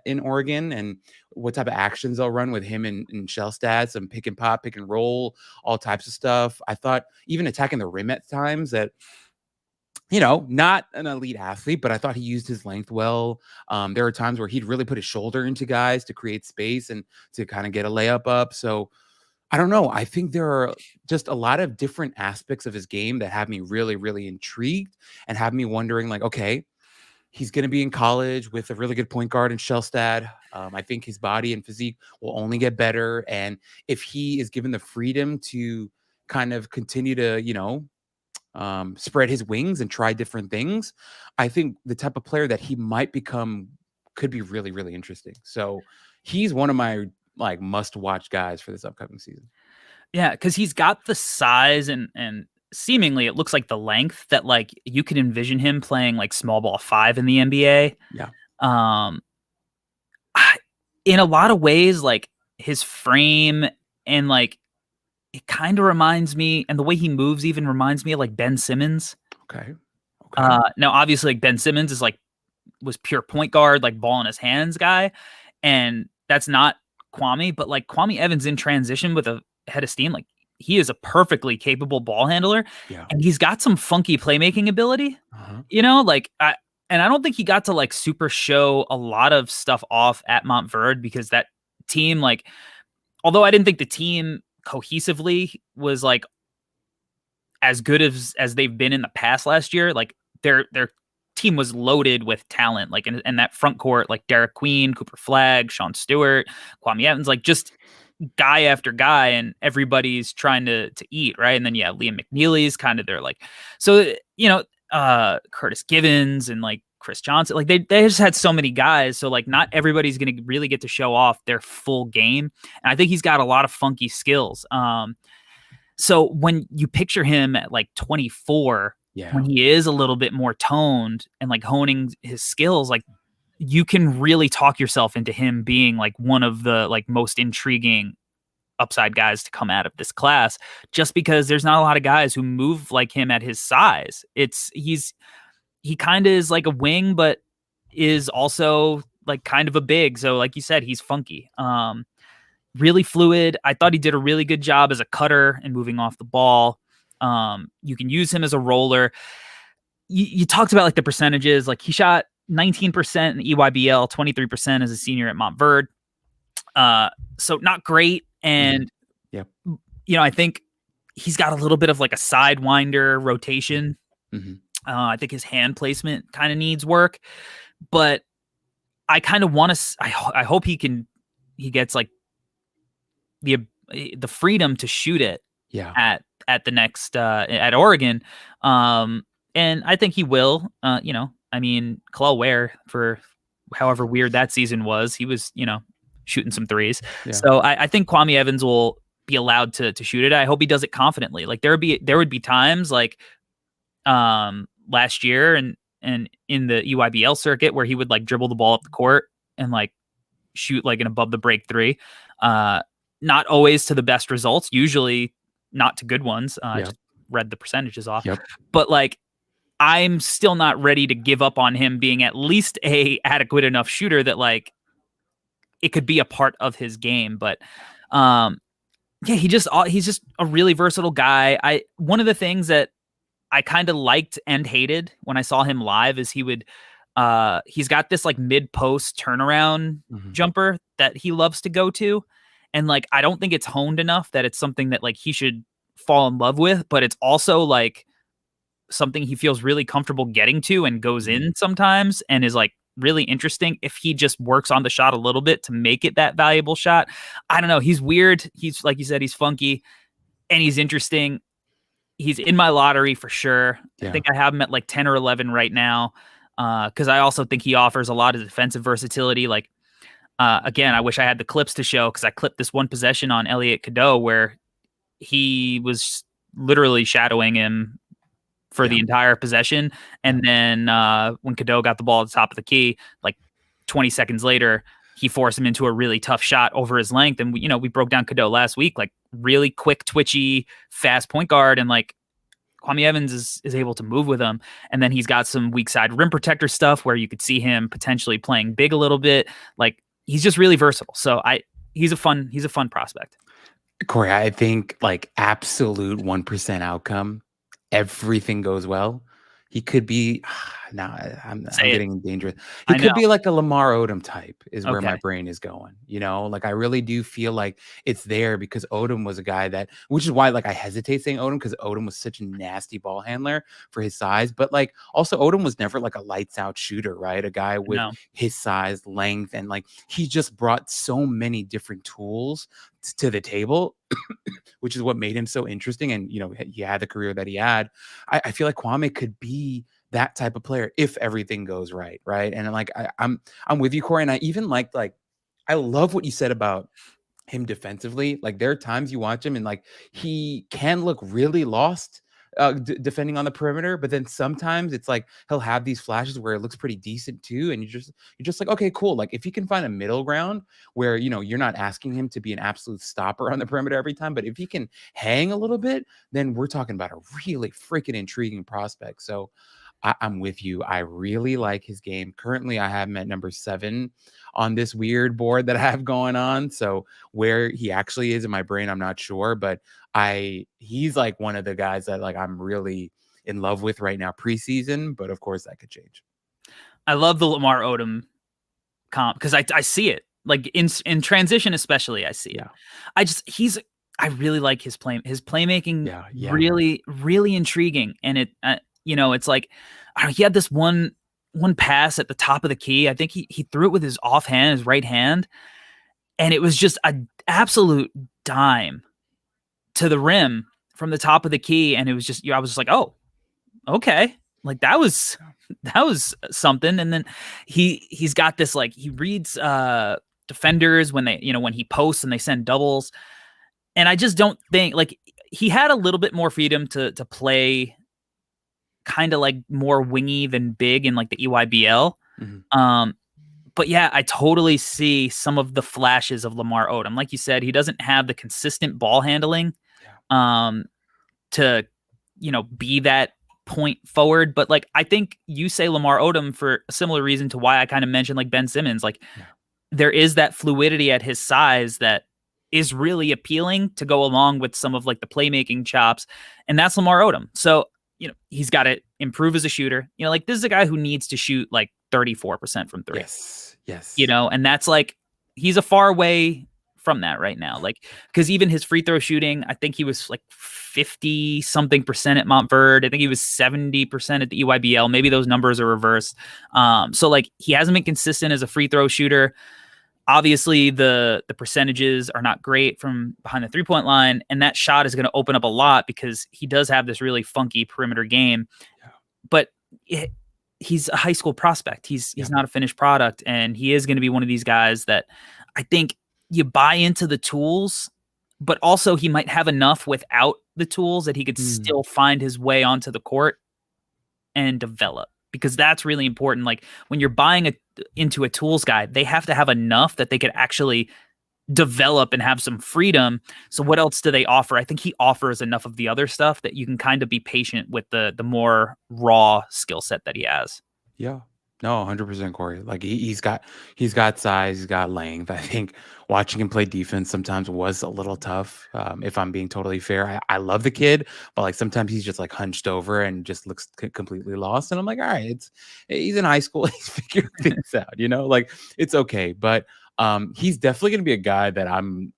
S4: in Oregon and what type of actions they'll run with him and Shellstad, some pick and pop, pick and roll, all types of stuff. I thought even attacking the rim at times that, not an elite athlete, but I thought he used his length well. There were times where he'd really put his shoulder into guys to create space and to kind of get a layup up. So I don't know. I think there are just a lot of different aspects of his game that have me really, really intrigued and have me wondering, like, okay, he's going to be in college with a really good point guard in Shellstad. I think his body and physique will only get better. And if he is given the freedom to kind of continue to, spread his wings and try different things, I think the type of player that he might become could be really, really interesting. So he's one of my like must-watch guys for this upcoming season.
S3: Yeah, because he's got the size and seemingly it looks like the length that like you could envision him playing like small ball 5 in the NBA.
S4: Yeah.
S3: In a lot of ways, like his frame and like it kind of reminds me, and the way he moves even reminds me of like Ben Simmons.
S4: Okay.
S3: Now obviously like Ben Simmons was pure point guard, like ball in his hands guy, and that's not Kwame, but like Kwame Evans in transition with a head of steam, like he is a perfectly capable ball handler.
S4: Yeah.
S3: And he's got some funky playmaking ability. And I don't think he got to like super show a lot of stuff off at Montverde because that team, like although I didn't think the team cohesively was like as good as they've been in the past last year, like their team was loaded with talent, like in that front court, like Derek Queen, Cooper Flagg, Sean Stewart, Kwame Evans, like just guy after guy, and everybody's trying to eat, right? And then Liam McNeely's kind of there, like, so Curtis Givens and like Chris Johnson, like they just had so many guys, so like not everybody's gonna really get to show off their full game, and I think he's got a lot of funky skills. So when you picture him at like 24, when he is a little bit more toned and like honing his skills, like you can really talk yourself into him being like one of the like most intriguing upside guys to come out of this class, just because there's not a lot of guys who move like him at his size. He kind of is like a wing, but is also like kind of a big. So like you said, he's funky. Really fluid. I thought he did a really good job as a cutter and moving off the ball. You can use him as a roller. You talked about like the percentages, like he shot 19% in the EYBL, 23% as a senior at Montverde. So not great. And, I think he's got a little bit of like a sidewinder rotation. I think his hand placement kind of needs work, but I kind of want to, I hope he gets like the freedom to shoot it at the next at Oregon, and I think he will. I mean, Kalel Ware, for however weird that season was, he was shooting some threes. So I think Kwame Evans will be allowed to shoot it. I hope he does it confidently. Like there would be times like last year and in the EYBL circuit where he would like dribble the ball up the court and like shoot like an above the break three. Not always to the best results, usually not to good ones. I just read the percentages off. But like, I'm still not ready to give up on him being at least a adequate enough shooter that like it could be a part of his game. But he's just a really versatile guy. One of the things that I kind of liked and hated when I saw him live is he's got this like mid post turnaround jumper that he loves to go to. And like, I don't think it's honed enough that it's something that like he should fall in love with, but it's also like something he feels really comfortable getting to and goes in sometimes and is like really interesting if he just works on the shot a little bit to make it that valuable shot. I don't know. He's weird. He's, like you said, he's funky and he's interesting. He's in my lottery for sure. I think I have him at like 10 or 11 right now. Cause I also think he offers a lot of defensive versatility. Like, again, I wish I had the clips to show because I clipped this one possession on Elliot Cadeau where he was literally shadowing him for the entire possession. And then when Cadeau got the ball at the top of the key, like 20 seconds later, he forced him into a really tough shot over his length. And we broke down Cadeau last week, like really quick, twitchy, fast point guard. And like Kwame Evans is able to move with him. And then he's got some weak side rim protector stuff where you could see him potentially playing big a little bit. Like, he's just really versatile. So he's a fun prospect.
S4: Corey, I think like absolute 1% outcome, everything goes well. He could be I'm getting dangerous. He could be like a Lamar Odom type is where my brain is going. Like I really do feel like it's there because Odom was a guy which is why like I hesitate saying Odom because Odom was such a nasty ball handler for his size. But like also Odom was never like a lights out shooter, right? A guy with his size, length, and like he just brought so many different tools to the table, which is what made him so interesting. And he had the career that he had. I feel like Kwame could be that type of player if everything goes right. And like I'm with you, Corey. And I even like I love what you said about him defensively. Like there are times you watch him and like he can look really lost defending on the perimeter, but then sometimes it's like he'll have these flashes where it looks pretty decent too, and you're just like, okay, cool. Like if he can find a middle ground where you're not asking him to be an absolute stopper on the perimeter every time, but if he can hang a little bit, then we're talking about a really freaking intriguing prospect. So I'm with you. I really like his game. Currently, I have him at number 7 on this weird board that I have going on. So where he actually is in my brain, I'm not sure, but he's like one of the guys that like I'm really in love with right now preseason, but of course that could change.
S3: I love the Lamar Odom comp because I see it. like in transition especially. I see it.
S4: Yeah.
S3: I really like his playmaking.
S4: Yeah.
S3: Really, really intriguing. And it, it's like, I don't know, he had this one pass at the top of the key. I think he threw it with his offhand, his right hand, and it was just an absolute dime to the rim from the top of the key. And it was just, I was just like, oh, okay, like that was something. And then he's got this, like, he reads defenders when they, when he posts and they send doubles. And I just don't think, like, he had a little bit more freedom to play kind of like more wingy than big in like the EYBL. But yeah, I totally see some of the flashes of Lamar Odom. Like you said, he doesn't have the consistent ball handling to, be that point forward. But like, I think you say Lamar Odom for a similar reason to why I kind of mentioned like Ben Simmons. Like, there is that fluidity at his size that is really appealing to go along with some of like the playmaking chops. And that's Lamar Odom. So, he's got to improve as a shooter. Like, this is a guy who needs to shoot like 34% from three.
S4: Yes.
S3: And that's like, he's a far way from that right now. Like, because even his free throw shooting, I think he was like 50 something percent at Montverde. I think he was 70% at the EYBL. Maybe those numbers are reversed. So like, he hasn't been consistent as a free throw shooter. Obviously, the percentages are not great from behind the 3-point line, and that shot is going to open up a lot because he does have this really funky perimeter game. But he's a high school prospect. He's not a finished product, and he is going to be one of these guys that I think you buy into the tools, but also he might have enough without the tools that he could still find his way onto the court and develop. Because that's really important. Like, when you're buying into a tools guy, they have to have enough that they could actually develop and have some freedom. So what else do they offer? I think he offers enough of the other stuff that you can kind of be patient with the more raw skill set that he has.
S4: Yeah. No, 100% Corey. Like, he's got size, he's got length. I think watching him play defense sometimes was a little tough. If I'm being totally fair, I love the kid, but like sometimes he's just like hunched over and just looks completely lost. And I'm like, all right, he's in high school, he's figuring things out, like it's okay. But he's definitely gonna be a guy that I'm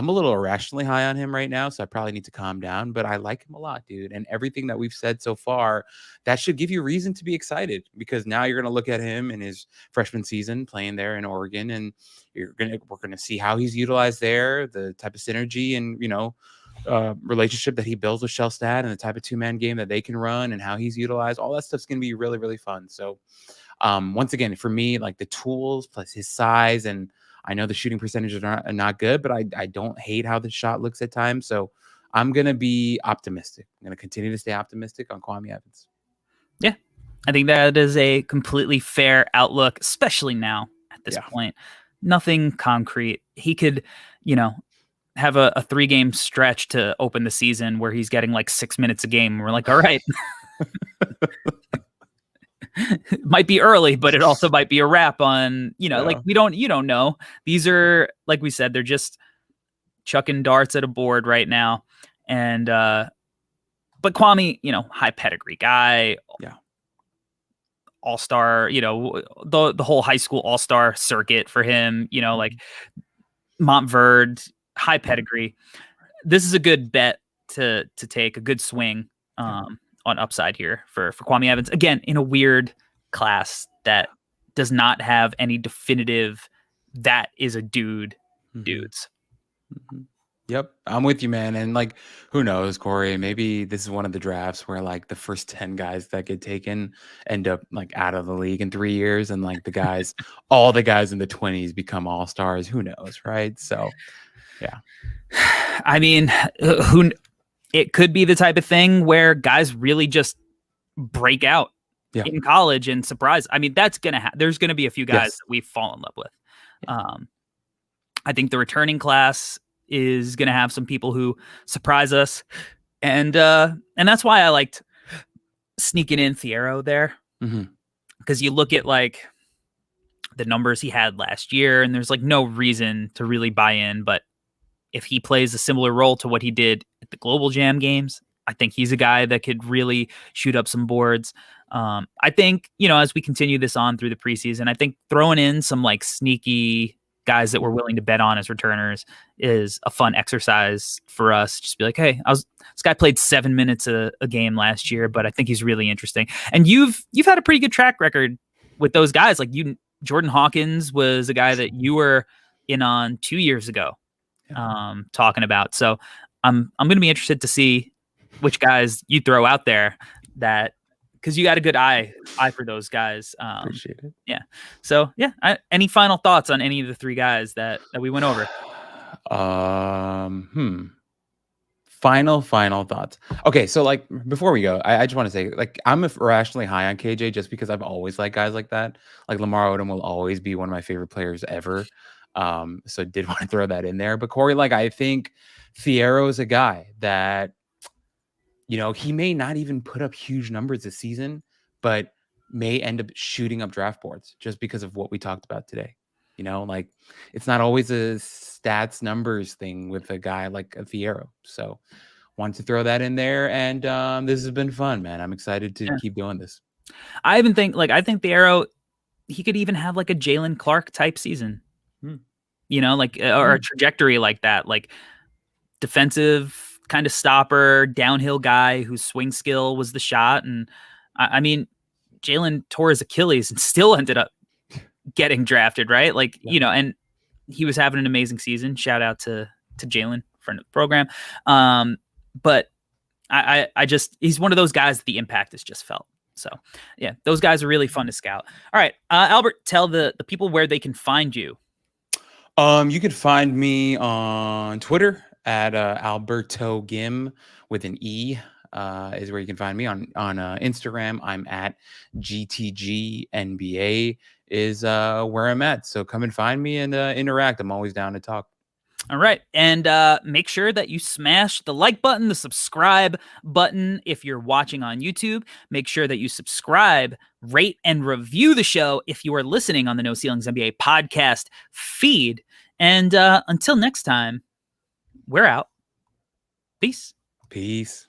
S4: a little irrationally high on him right now, so I probably need to calm down, but I like him a lot, dude. And everything that we've said so far, that should give you reason to be excited, because now you're going to look at him in his freshman season playing there in Oregon, and we're going to see how he's utilized there, the type of synergy and, relationship that he builds with Shellstad, and the type of two-man game that they can run, and how he's utilized. All that stuff's going to be really, really fun. So once again, for me, like the tools plus his size, and I know the shooting percentages are not good, but I don't hate how the shot looks at times. So I'm going to be optimistic. I'm going to continue to stay optimistic on Kwame Evans.
S3: Yeah, I think that is a completely fair outlook, especially now at this point. Nothing concrete. He could, have a 3-game stretch to open the season where he's getting like 6 minutes a game. And we're like, all right. It might be early, but it also might be a wrap on, like you don't know. These are, like we said, they're just chucking darts at a board right now. And, but Kwame, high pedigree guy, all-star, the whole high school all-star circuit for him, like Montverde, high pedigree. This is a good bet to take, a good swing. On upside here for Kwame Evans, again, in a weird class that does not have any definitive, that is a dudes.
S4: Yep, I'm with you, man. And like, who knows, Corey, maybe this is one of the drafts where like the first 10 guys that get taken end up like out of the league in 3 years, and like all the guys in the 20s become all-stars. Who knows, right? So yeah.
S3: I mean, it could be the type of thing where guys really just break out in college and surprise. I mean, that's going to happen. There's going to be a few guys that we fall in love with. I think the returning class is going to have some people who surprise us. And that's why I liked sneaking in Thiero there. Because you look at like the numbers he had last year, and there's like no reason to really buy in, but if he plays a similar role to what he did at the Global Jam games, I think he's a guy that could really shoot up some boards. I think, as we continue this on through the preseason, I think throwing in some like sneaky guys that we're willing to bet on as returners is a fun exercise for us. Just be like, hey, this guy played 7 minutes a game last year, but I think he's really interesting. And you've had a pretty good track record with those guys. Like Jordan Hawkins was a guy that you were in on 2 years ago, talking about. So I'm going to be interested to see which guys you throw out there, that because you got a good eye for those guys.
S4: Appreciate it.
S3: Yeah. So yeah. Any final thoughts on any of the three guys that we went over?
S4: Final thoughts. Okay, so like before we go, I just want to say, like, I'm irrationally high on KJ just because I've always liked guys like that. Like Lamar Odom will always be one of my favorite players ever. So did want to throw that in there. But Corey, like, I think Thiero is a guy that, he may not even put up huge numbers this season, but may end up shooting up draft boards just because of what we talked about today. Like, it's not always a stats numbers thing with a guy like a Thiero. So wanted to throw that in there. And this has been fun, man. I'm excited to keep doing this.
S3: I think Thiero, he could even have like a Jalen Clark type season, or a trajectory like that, like defensive kind of stopper, downhill guy whose swing skill was the shot. And I mean, Jalen tore his Achilles and still ended up getting drafted, right? Like, and he was having an amazing season. Shout out to Jalen, friend of the program. But I just, he's one of those guys that the impact is just felt. So yeah, those guys are really fun to scout. All right. Albert, tell the people where they can find you.
S4: You could find me on Twitter at Alberto Gim with an E, is where you can find me. On Instagram, I'm at GTGNBA is where I'm at. So come and find me and interact. I'm always down to talk.
S3: All right. And make sure that you smash the like button, the subscribe button if you're watching on YouTube. Make sure that you subscribe, rate, and review the show if you are listening on the No Ceilings NBA podcast feed. And until next time, we're out. Peace.
S4: Peace.